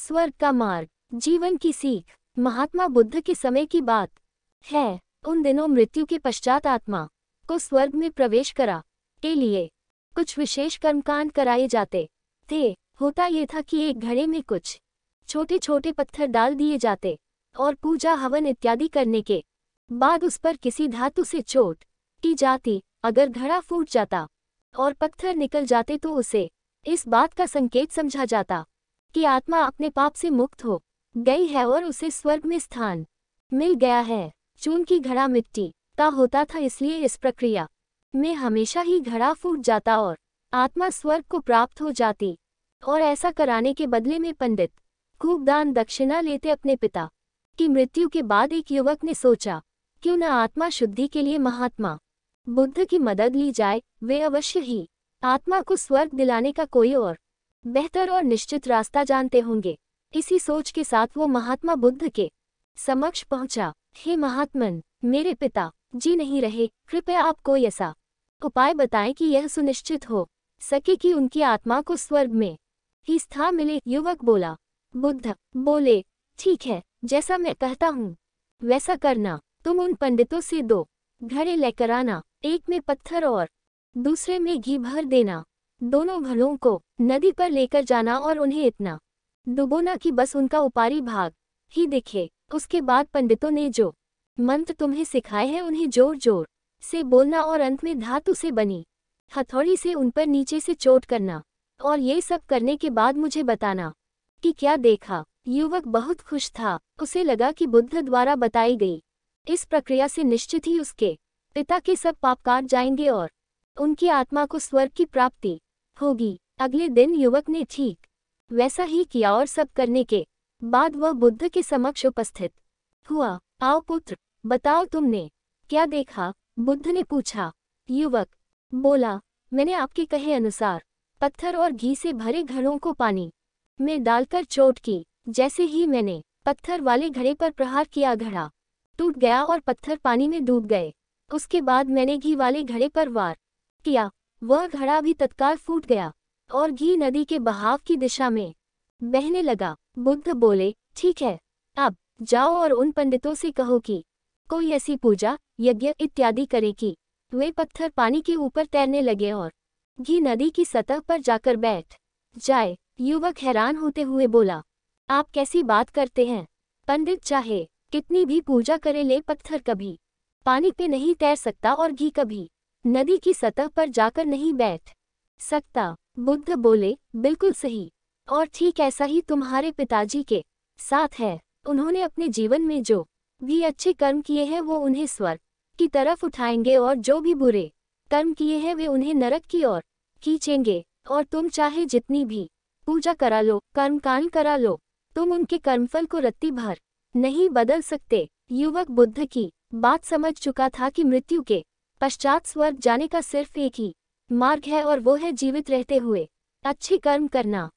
स्वर्ग का मार्ग, जीवन की सीख। महात्मा बुद्ध के समय की बात है। उन दिनों मृत्यु के पश्चात आत्मा को स्वर्ग में प्रवेश करा के लिए कुछ विशेष कर्मकांड कराए जाते थे। होता ये था कि एक घड़े में कुछ छोटे छोटे पत्थर डाल दिए जाते और पूजा हवन इत्यादि करने के बाद उस पर किसी धातु से चोट की जाती। अगर घड़ा फूट जाता और पत्थर निकल जाते तो उसे इस बात का संकेत समझा जाता कि आत्मा अपने पाप से मुक्त हो गई है और उसे स्वर्ग में स्थान मिल गया है। चूंकि घड़ा मिट्टी का होता था इसलिए इस प्रक्रिया में हमेशा ही घड़ा फूट जाता और आत्मा स्वर्ग को प्राप्त हो जाती। और ऐसा कराने के बदले में पंडित खूब दान दक्षिणा लेते। अपने पिता की मृत्यु के बाद एक युवक ने सोचा क्यों न आत्मा शुद्धि के लिए महात्मा बुद्ध की मदद ली जाए। वे अवश्य ही आत्मा को स्वर्ग दिलाने का कोई और बेहतर और निश्चित रास्ता जानते होंगे। इसी सोच के साथ वो महात्मा बुद्ध के समक्ष पहुंचा। हे महात्मन, मेरे पिता जी नहीं रहे, कृपया आप कोई ऐसा उपाय बताएं कि यह सुनिश्चित हो सके कि उनकी आत्मा को स्वर्ग में ही स्थान मिले। युवक बोला। बुद्ध बोले, ठीक है, जैसा मैं कहता हूँ वैसा करना। तुम उन पंडितों से 2 घड़े लेकर आना, एक में पत्थर और दूसरे में घी भर देना। दोनों घड़ों को नदी पर लेकर जाना और उन्हें इतना डुबोना कि बस उनका ऊपरी भाग ही दिखे। उसके बाद पंडितों ने जो मंत्र तुम्हें सिखाए हैं उन्हें जोर जोर से बोलना और अंत में धातु से बनी हथौड़ी से उन पर नीचे से चोट करना। और ये सब करने के बाद मुझे बताना कि क्या देखा। युवक बहुत खुश था। उसे लगा कि बुद्ध द्वारा बताई गई इस प्रक्रिया से निश्चित ही उसके पिता के सब पाप काट जाएंगे और उनकी आत्मा को स्वर्ग की प्राप्ति होगी। अगले दिन युवक ने ठीक वैसा ही किया और सब करने के बाद वह बुद्ध के समक्ष उपस्थित हुआ। आओ पुत्र, बताओ तुमने क्या देखा? बुद्ध ने पूछा। युवक बोला, मैंने आपके कहे अनुसार पत्थर और घी से भरे घड़ों को पानी में डालकर चोट की। जैसे ही मैंने पत्थर वाले घड़े पर प्रहार किया घड़ा टूट गया और पत्थर पानी में डूब गए। उसके बाद मैंने घी वाले घड़े पर वार किया, वह घड़ा भी तत्काल फूट गया और घी नदी के बहाव की दिशा में बहने लगा। बुद्ध बोले, ठीक है, अब जाओ और उन पंडितों से कहो कि कोई ऐसी पूजा यज्ञ इत्यादि करे कि वे पत्थर पानी के ऊपर तैरने लगे और घी नदी की सतह पर जाकर बैठ जाए। युवक हैरान होते हुए बोला, आप कैसी बात करते हैं? पंडित चाहे कितनी भी पूजा करे ले पत्थर कभी पानी पे नहीं तैर सकता और घी कभी नदी की सतह पर जाकर नहीं बैठ सकता। बुद्ध बोले, बिल्कुल सही, और ठीक ऐसा ही तुम्हारे पिताजी के साथ है। उन्होंने अपने जीवन में जो भी अच्छे कर्म किए हैं वो उन्हें स्वर्ग की तरफ उठाएंगे और जो भी बुरे कर्म किए हैं वे उन्हें नरक की ओर खींचेंगे। और तुम चाहे जितनी भी पूजा करा लो, कर्मकांड करा लो, तुम उनके कर्मफल को रत्ती भर नहीं बदल सकते। युवक बुद्ध की बात समझ चुका था कि मृत्यु के पश्चात स्वर्ग जाने का सिर्फ एक ही मार्ग है और वो है जीवित रहते हुए अच्छे कर्म करना।